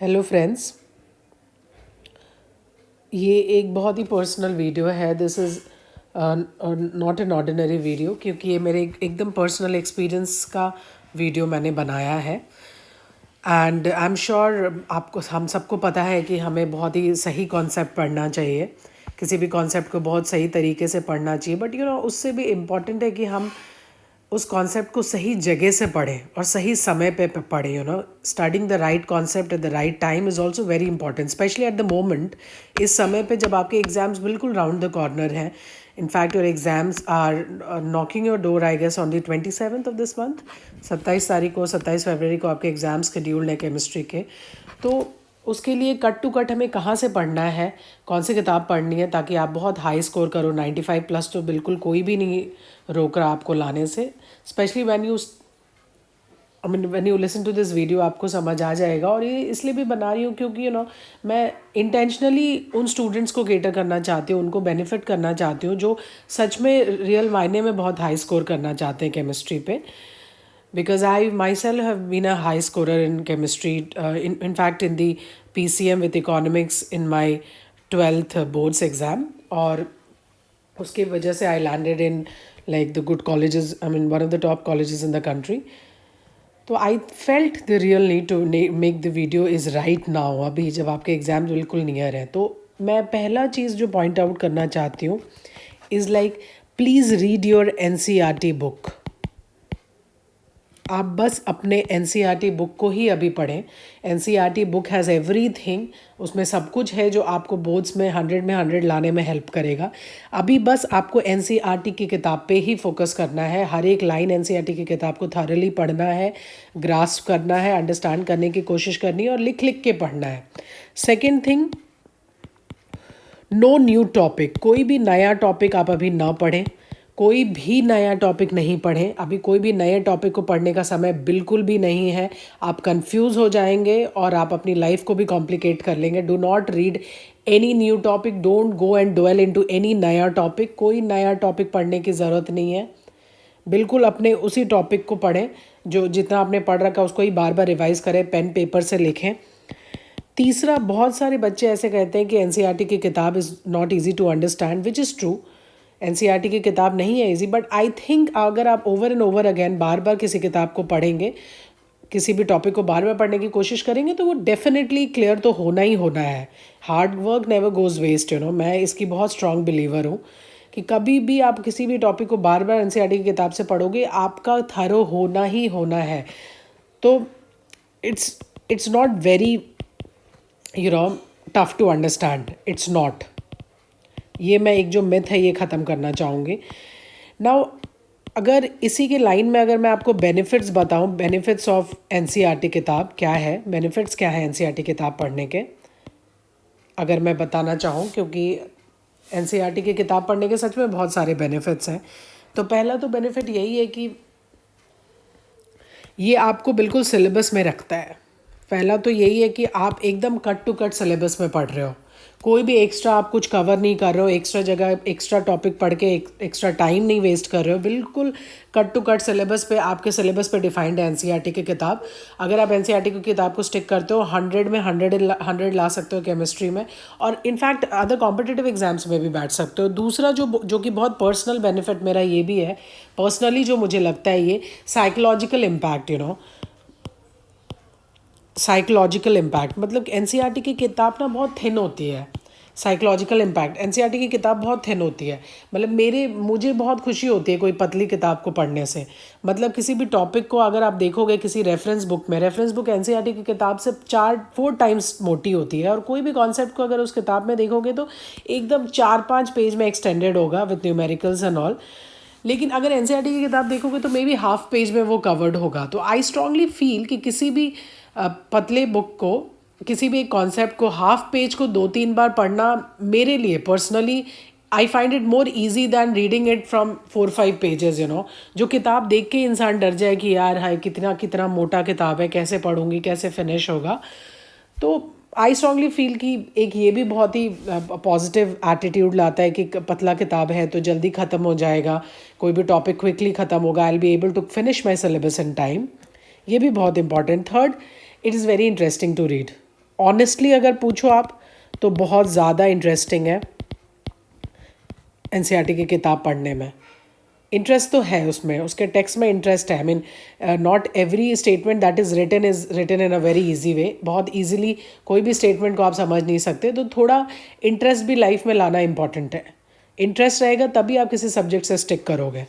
Hello friends. ये एक बहुत ही पर्सनल वीडियो है। This is not an ordinary video, क्योंकि ये मेरे एकदम पर्सनल एक्सपीरियंस का वीडियो मैंने बनाया है। एंड आई एम श्योर आपको, हम सबको पता है कि हमें बहुत ही सही कॉन्सेप्ट पढ़ना चाहिए, किसी भी कॉन्सेप्ट को बहुत सही तरीके से पढ़ना चाहिए। बट उससे भी इम्पॉर्टेंट है कि हम उस कॉन्सेप्ट को सही जगह से पढ़ें और सही समय पे पढ़ें। Starting the right concept at the right time is also very important, specially at the moment. इस समय पे जब आपके एग्जाम्स बिल्कुल राउंड द कॉर्नर हैं। In fact your exams are knocking your door, I guess on the 27th of this month. 27 फरवरी को आपके एग्ज़ाम शेड्यूल्ड है केमिस्ट्री के। तो उसके लिए कट टू कट हमें कहाँ से पढ़ना है, कौन सी किताब पढ़नी है, ताकि आप बहुत हाई स्कोर करो। 95+ तो बिल्कुल कोई भी नहीं रोक रहा आपको लाने से। Specially when you listen to this video आपको समझ आ जाएगा। और ये इसलिए भी बना रही हूँ क्योंकि मैं इंटेंशनली उन स्टूडेंट्स को केटर करना चाहती हूँ, उनको बेनिफिट करना चाहती हूँ जो सच में रियल मायने में बहुत हाई स्कोर करना चाहते हैं केमिस्ट्री पे। Because I myself have been a high scorer in chemistry, in fact in the PCM with economics in my 12th boards exam. और उसकी वजह से I landed in like the good colleges, I mean one of the top colleges in the country. तो I felt the real need to make the video is right now, अभी जब आपके exam बिल्कुल near हैं। तो मैं पहला चीज़ जो पॉइंट आउट करना चाहती हूँ is like, please read your NCERT book. आप बस अपने NCERT बुक को ही अभी पढ़ें। NCERT बुक हैज़ एवरीथिंग, उसमें सब कुछ है जो आपको बोर्ड्स में 100 लाने में हेल्प करेगा। अभी बस आपको NCERT की किताब पे ही फोकस करना है। हर एक लाइन NCERT की किताब को थॉरली पढ़ना है, ग्रास्प करना है, अंडरस्टैंड करने की कोशिश करनी है और लिख लिख के पढ़ना है। Second thing, no new topic. कोई भी नया टॉपिक आप अभी ना पढ़ें, कोई भी नया टॉपिक नहीं पढ़ें। अभी कोई भी नए टॉपिक को पढ़ने का समय बिल्कुल भी नहीं है। आप कंफ्यूज हो जाएंगे और आप अपनी लाइफ को भी कॉम्प्लिकेट कर लेंगे। Do not read any new topic, don't go and dwell into any नया टॉपिक। कोई नया टॉपिक पढ़ने की ज़रूरत नहीं है। बिल्कुल अपने उसी टॉपिक को पढ़ें, जो जितना आपने पढ़ रखा उसको ही बार बार रिवाइज़ करें, पेन पेपर से लिखें। तीसरा, बहुत सारे बच्चे ऐसे कहते हैं कि NCERT की किताब is not easy to understand, which is true. NCERT की किताब नहीं है इजी, बट आई थिंक अगर आप ओवर एंड ओवर अगेन बार बार किसी किताब को पढ़ेंगे, किसी भी टॉपिक को बार बार पढ़ने की कोशिश करेंगे, तो वो डेफिनेटली क्लियर तो होना ही होना है। Hard work never goes waste. मैं इसकी बहुत स्ट्रॉन्ग बिलीवर हूँ कि कभी भी आप किसी भी टॉपिक को बार बार NCERT की किताब से पढ़ोगे, आपका थरो होना ही होना है। तो it's not very tough to understand, it's not. ये मैं एक जो मिथ है ये ख़त्म करना चाहूँगी। नाउ अगर इसी के लाइन में अगर मैं आपको बेनिफिट्स बताऊँ, बेनिफिट्स ऑफ NCERT किताब क्या है, बेनिफिट्स क्या है NCERT किताब पढ़ने के, अगर मैं बताना चाहूँ, क्योंकि NCERT की किताब पढ़ने के सच में बहुत सारे बेनिफिट्स हैं। तो पहला तो बेनिफिट यही है कि ये आपको बिल्कुल सिलेबस में रखता है। पहला तो यही है कि आप एकदम कट टू कट सिलेबस में पढ़ रहे हो। कोई भी एक्स्ट्रा आप कुछ कवर नहीं कर रहे हो, एक्स्ट्रा जगह एक्स्ट्रा टॉपिक पढ़ के एक्स्ट्रा टाइम नहीं वेस्ट कर रहे हो। बिल्कुल कट टू कट सिलेबस पे, आपके सिलेबस पे डिफाइंड है NCERT की किताब। अगर आप NCERT की किताब को स्टिक करते हो, 100 में 100 ला सकते हो केमिस्ट्री में, और इनफैक्ट अदर कॉम्पिटिटिव एग्जाम्स में भी बैठ सकते हो। दूसरा जो कि बहुत पर्सनल बेनिफिट मेरा ये भी है, पर्सनली जो मुझे लगता है, ये साइकोलॉजिकल इम्पैक्ट। साइकोलॉजिकल इम्पैक्ट मतलब NCERT की किताब ना बहुत थिन होती है। साइकोलॉजिकल इम्पैक्ट, NCERT की किताब बहुत थिन होती है। मतलब मुझे बहुत खुशी होती है कोई पतली किताब को पढ़ने से। मतलब किसी भी टॉपिक को अगर आप देखोगे किसी रेफरेंस बुक में, रेफरेंस बुक NCERT की किताब से 4 टाइम्स मोटी होती है। और कोई भी कॉन्सेप्ट को अगर उस किताब में देखोगे तो एकदम 4-5 पेज में एक्सटेंडेड होगा विथ न्यूमेरिकल्स एंड ऑल। लेकिन अगर NCERT की किताब देखोगे तो मे बी हाफ पेज में वो कवर्ड होगा। तो आई स्ट्रांगली फील कि किसी भी पतले बुक को, किसी भी एक कॉन्सेप्ट को हाफ पेज को 2-3 बार पढ़ना मेरे लिए personally I find it more easy than reading it from 4-5 pages. जो किताब देख के इंसान डर जाए कि यार हाय कितना कितना मोटा किताब है, कैसे पढ़ूंगी, कैसे फिनिश होगा। तो आई स्ट्रांगली फील कि एक ये भी बहुत ही पॉजिटिव एटीट्यूड लाता है कि पतला किताब है तो जल्दी ख़त्म हो जाएगा, कोई भी टॉपिक क्विकली ख़त्म होगा, I will be able to finish my syllabus in time. ये भी बहुत important. Third, it is very interesting to read. Honestly अगर पूछो आप तो बहुत ज़्यादा इंटरेस्टिंग है एनसीईआरटी की किताब पढ़ने में। इंटरेस्ट तो है उसमें, उसके टेक्स्ट में इंटरेस्ट है। I mean not every statement that is written in a very easy way. बहुत इजीली कोई भी स्टेटमेंट को आप समझ नहीं सकते, तो थोड़ा इंटरेस्ट भी लाइफ में लाना इंपॉर्टेंट है। इंटरेस्ट रहेगा तभी आप किसी सब्जेक्ट से स्टिक करोगे,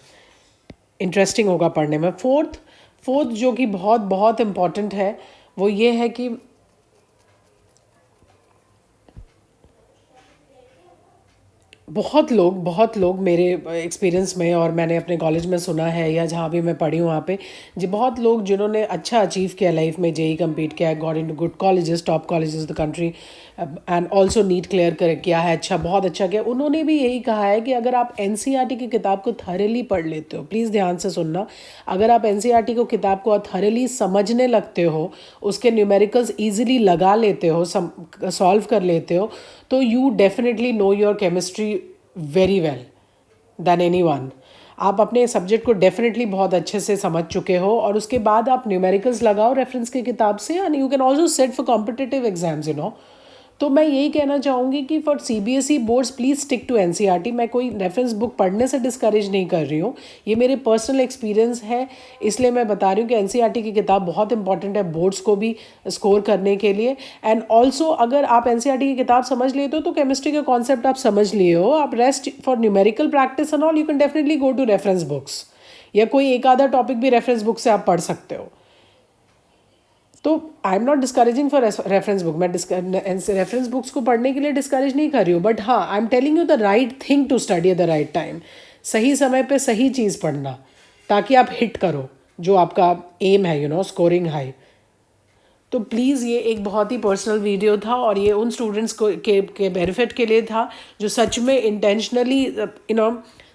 इंटरेस्टिंग होगा पढ़ने में। फोर्थ जो कि बहुत बहुत इम्पॉर्टेंट है वो ये है कि बहुत लोग मेरे एक्सपीरियंस में, और मैंने अपने कॉलेज में सुना है या जहाँ भी मैं पढ़ी हूँ वहाँ पे, जी बहुत लोग जिन्होंने अच्छा अचीव किया लाइफ में, जेई कम्पीट किया, got into good colleges, top colleges the country, and also NEET clear कर किया है, अच्छा बहुत अच्छा किया, उन्होंने भी यही कहा है कि अगर आप एनसीईआरटी की किताब को थरली पढ़ लेते हो, प्लीज़ ध्यान से सुनना, अगर आप एनसीईआरटी को किताब को थरली समझने लगते हो, उसके न्यूमेरिकल्स ईजिली लगा लेते हो, सॉल्व कर लेते हो, तो you definitely know your chemistry very well than any one. आप अपने सब्जेक्ट को डेफिनेटली बहुत अच्छे से समझ चुके हो, और उसके बाद आप न्यूमेरिकल्स लगाओ रेफरेंस की किताब से, and you can also set for competitive exams, you know. तो मैं यही कहना चाहूँगी कि for CBSE boards please stick to NCERT. मैं कोई रेफरेंस बुक पढ़ने से डिस्करेज नहीं कर रही हूँ, ये मेरे पर्सनल एक्सपीरियंस है, इसलिए मैं बता रही हूँ कि एनसीईआरटी की किताब बहुत इंपॉर्टेंट है बोर्ड्स को भी स्कोर करने के लिए। एंड ऑल्सो अगर आप एनसीईआरटी की किताब समझ लेते हो तो केमिस्ट्री के कॉन्सेप्ट आप समझ लिए हो, आप rest for numerical practice and all you can definitely go to reference books, या कोई एक आधा टॉपिक भी रेफरेंस बुक से आप पढ़ सकते हो। तो I am not discouraging for reference book, मैं रेफरेंस बुक्स को पढ़ने के लिए डिस्करेज नहीं कर रही हूँ, बट हाँ I am telling you the right thing to study at the right time. सही समय पे सही चीज़ पढ़ना, ताकि आप हिट करो जो आपका एम है, यू नो, स्कोरिंग हाई। तो प्लीज़ ये एक बहुत ही पर्सनल वीडियो था, और ये उन स्टूडेंट्स को के बेनिफिट के लिए था जो सच में इंटेंशनली, यू नो,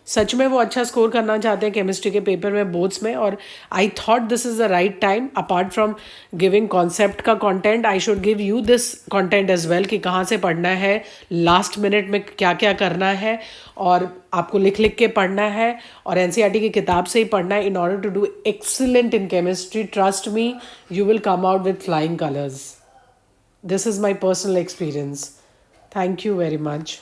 सच में वो अच्छा स्कोर करना चाहते हैं केमिस्ट्री के पेपर में, बोर्ड्स में। और I thought this is the right time, apart from giving concept का content, I should give you this content as well कि कहाँ से पढ़ना है, लास्ट मिनट में क्या क्या करना है, और आपको लिख लिख के पढ़ना है, और एनसीईआरटी की किताब से ही पढ़ना है in order to do excellent in chemistry. Trust me, you will come out with flying colors. This is my personal experience. Thank you very much.